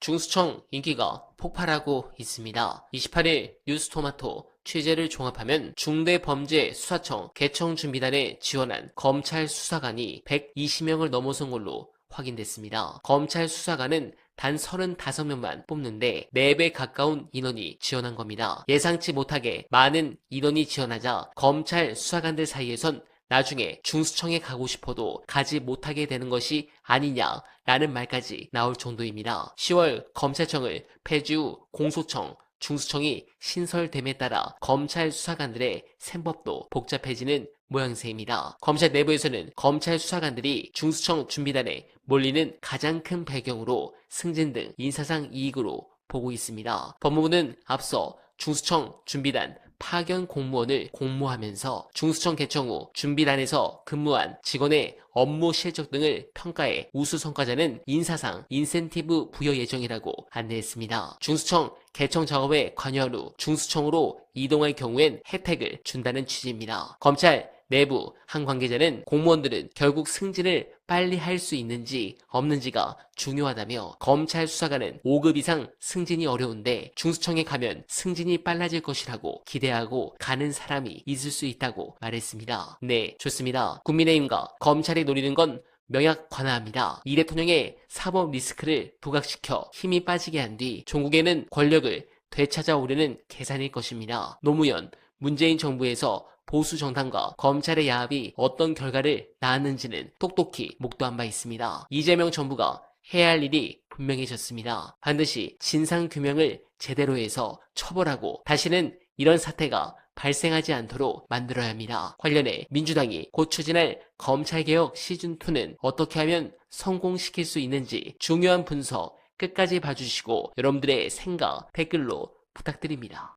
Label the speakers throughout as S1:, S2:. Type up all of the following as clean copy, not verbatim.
S1: 중수청 인기가 폭발하고 있습니다. 28일 뉴스토마토 취재를 종합하면 중대범죄수사청 개청준비단에 지원한 검찰 수사관이 120명을 넘어선 걸로 확인됐습니다. 검찰 수사관은 단 35명만 뽑는데 4배 가까운 인원이 지원한 겁니다. 예상치 못하게 많은 인원이 지원하자 검찰 수사관들 사이에선 나중에 중수청에 가고 싶어도 가지 못하게 되는 것이 아니냐라는 말까지 나올 정도입니다. 10월 검찰청을 폐지 후 공소청, 중수청이 신설됨에 따라 검찰 수사관들의 셈법도 복잡해지는 모양새입니다. 검찰 내부에서는 검찰 수사관들이 중수청 준비단에 몰리는 가장 큰 배경으로 승진 등 인사상 이익으로 보고 있습니다. 법무부는 앞서 중수청 준비단 파견 공무원을 공모하면서 중수청 개청 후 준비단에서 근무한 직원의 업무 실적 등을 평가해 우수 성과자는 인사상 인센티브 부여 예정이라고 안내했습니다. 중수청 개청 작업에 관여한 후 중수청으로 이동할 경우엔 혜택을 준다는 취지입니다. 검찰 내부 한 관계자는 공무원들은 결국 승진을 빨리 할 수 있는지 없는지가 중요하다며 검찰 수사관은 5급 이상 승진이 어려운데 중수청에 가면 승진이 빨라질 것이라고 기대하고 가는 사람이 있을 수 있다고 말했습니다. 네, 좋습니다. 국민의힘과 검찰이 노리는 건 명약 관화입니다. 이 대통령의 사법 리스크를 부각시켜 힘이 빠지게 한 뒤 종국에는 권력을 되찾아오려는 계산일 것입니다. 노무현, 문재인 정부에서 보수 정당과 검찰의 야합이 어떤 결과를 낳았는지는 똑똑히 목도한 바 있습니다. 이재명 정부가 해야 할 일이 분명해졌습니다. 반드시 진상규명을 제대로 해서 처벌하고 다시는 이런 사태가 발생하지 않도록 만들어야 합니다. 관련해 민주당이 곧 추진할 검찰개혁 시즌2는 어떻게 하면 성공시킬 수 있는지 중요한 분석 끝까지 봐주시고 여러분들의 생각 댓글로 부탁드립니다.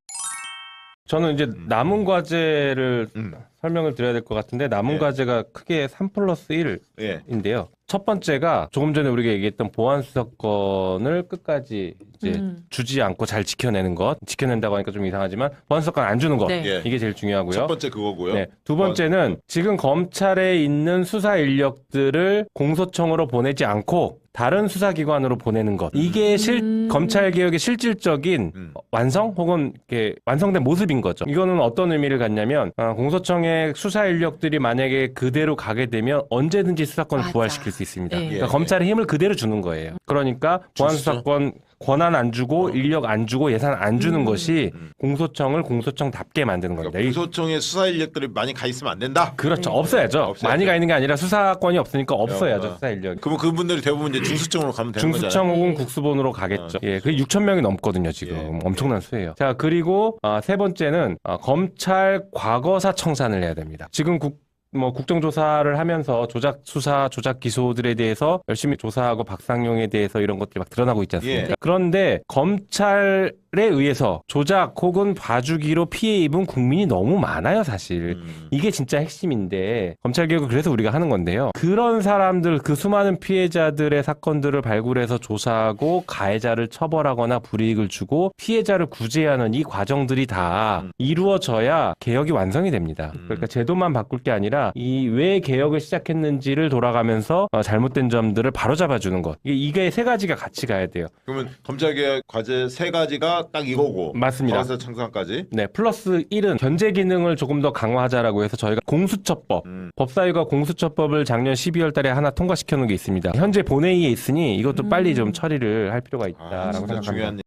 S2: 저는 이제 남은 과제를 설명을 드려야 될 것 같은데 남은 과제가 크게 3+1인데요. 첫 번째가 조금 전에 우리가 얘기했던 보안수사권을 끝까지 이제 주지 않고 잘 지켜내는 것. 지켜낸다고 하니까 좀 이상하지만 보안수사권 안 주는 것.
S3: 네.
S2: 이게 제일 중요하고요.
S3: 첫 번째 그거고요.
S2: 네. 두 번째는 지금 검찰에 있는 수사 인력들을 공소청으로 보내지 않고 다른 수사기관으로 보내는 것. 이게 검찰개혁의 실질적인 완성 혹은 이렇게 완성된 모습인 거죠. 이거는 어떤 의미를 갖냐면 공소청의 수사 인력들이 만약에 그대로 가게 되면 언제든지 수사권을
S4: 맞아.
S2: 부활시킬 수 있습니다.
S4: 네.
S2: 그러니까 검찰의 힘을 그대로 주는 거예요. 그러니까 보안수사권 권한 안 주고 인력 안 주고 예산 안 주는 것이 공소청을 공소청답게 만드는 겁니다.
S3: 그러니까 공소청에 수사 인력들이 많이 가 있으면 안 된다.
S2: 그렇죠. 없어야죠.
S3: 없어야죠.
S2: 많이 가 있는 게 아니라 수사권이 없으니까 없어야죠. 수사 인력.
S3: 그러면 그분들이 대부분 이제 중수청으로 가면 되는 거잖아요.
S2: 중수청 혹은 국수본으로 가겠죠. 예, 그게 6천 명이 넘거든요, 지금. 엄청난 수예요. 자, 그리고 세 번째는 검찰 과거사 청산을 해야 됩니다. 지금 국정조사를 하면서 조작 수사, 조작 기소들에 대해서 열심히 조사하고 박상용에 대해서 이런 것들이 막 드러나고 있지 않습니까? 그런데 검찰에 의해서 조작 혹은 봐주기로 피해 입은 국민이 너무 많아요, 사실. 이게 진짜 핵심인데 검찰개혁을 그래서 우리가 하는 건데요. 그런 사람들, 그 수많은 피해자들의 사건들을 발굴해서 조사하고 가해자를 처벌하거나 불이익을 주고 피해자를 구제하는 이 과정들이 다 이루어져야 개혁이 완성이 됩니다. 그러니까 제도만 바꿀 게 아니라 이 왜 개혁을 시작했는지를 돌아가면서 잘못된 점들을 바로잡아주는 것. 이게 세 가지가 같이 가야 돼요.
S3: 그러면 검찰개혁 과제 세 가지가 딱 이거고.
S2: 맞습니다.
S3: 과거사 청산까지.
S2: 네, 플러스 1은 견제 기능을 조금 더 강화하자라고 해서 저희가 공수처법, 법사위가 공수처법을 작년 12월 달에 하나 통과시켜 놓은 게 있습니다. 현재 본회의에 있으니 이것도 빨리 좀 처리를 할 필요가 있다라고
S3: 진짜
S2: 생각합니다.
S3: 중요한